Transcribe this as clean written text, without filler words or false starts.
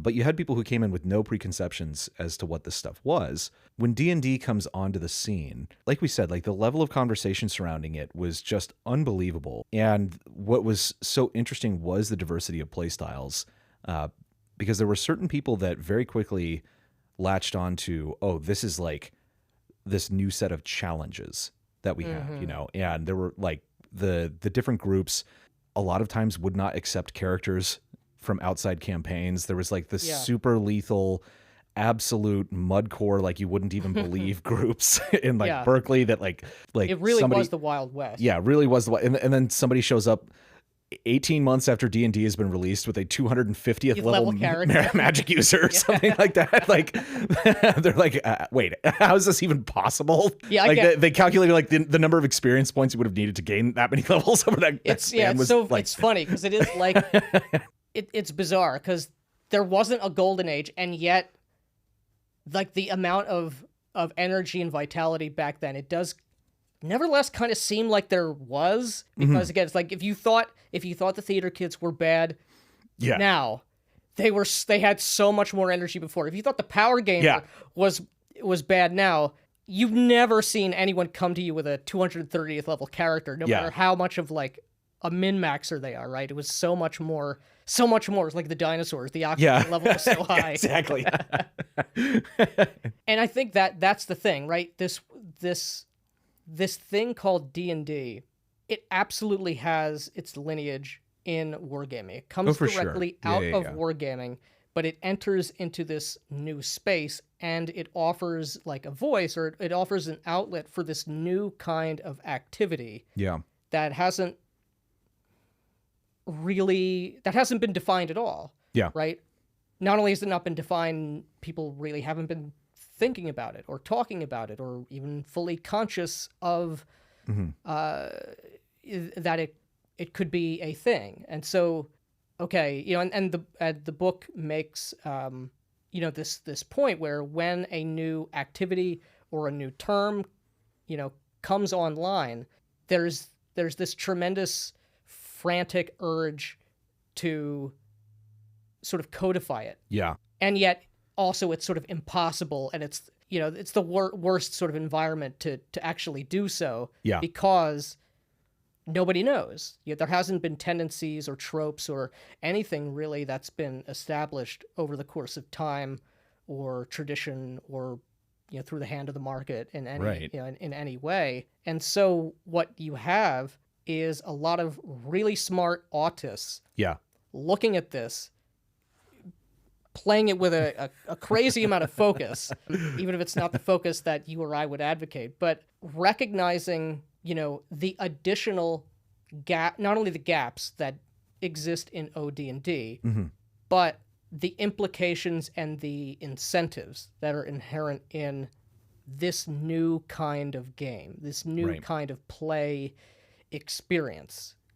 But you had people who came in with no preconceptions as to what this stuff was. When D&D comes onto the scene, like we said, like the level of conversation surrounding it was just unbelievable. And what was so interesting was the diversity of playstyles, because there were certain people that very quickly latched on to, oh, this is like this new set of challenges that we have, you know, and there were like the different groups a lot of times would not accept characters from outside campaigns. There was like this super lethal, absolute mudcore, like you wouldn't even believe groups in like Berkeley that like it really was the Wild West. Yeah, really was the and then somebody shows up 18 months after D&D has been released with a 250th level magic user or something like that. Like they're like, wait, how is this even possible? Yeah, like they calculated like the number of experience points you would have needed to gain that many levels over that. It's funny because it is like it's bizarre because there wasn't a golden age, and yet like the amount of energy and vitality back then, it does nevertheless kind of seem like there was, because again, it's like if you thought the theater kids were bad now, they had so much more energy before. If you thought the power gamer was bad now, you've never seen anyone come to you with a 230th level character, no matter how much of like a min-maxer they are, right? It was so much more. It's like the dinosaurs. The oxygen level was so high. Exactly. And I think that's the thing, right? This thing called D&D, it absolutely has its lineage in wargaming. It comes directly out of wargaming, but it enters into this new space, and it offers like a voice, or it offers an outlet for this new kind of activity that hasn't been defined at all. Yeah. Right? Not only has it not been defined, people really haven't been thinking about it or talking about it or even fully conscious of that it could be a thing. And so, okay, you know, and the book makes you know, this point where when a new activity or a new term, you know, comes online, there's this tremendous frantic urge to sort of codify it. Yeah. And yet also it's sort of impossible, and it's, you know, it's the worst sort of environment to actually do so. Yeah. Because nobody knows. You know, there hasn't been tendencies or tropes or anything really that's been established over the course of time or tradition or, you know, through the hand of the market in any you know, in any way. And so what you have is a lot of really smart autists looking at this, playing it with a crazy amount of focus, even if it's not the focus that you or I would advocate, but recognizing, you know, the additional gap, not only the gaps that exist in OD&D, but the implications and the incentives that are inherent in this new kind of game, this new kind of play experience.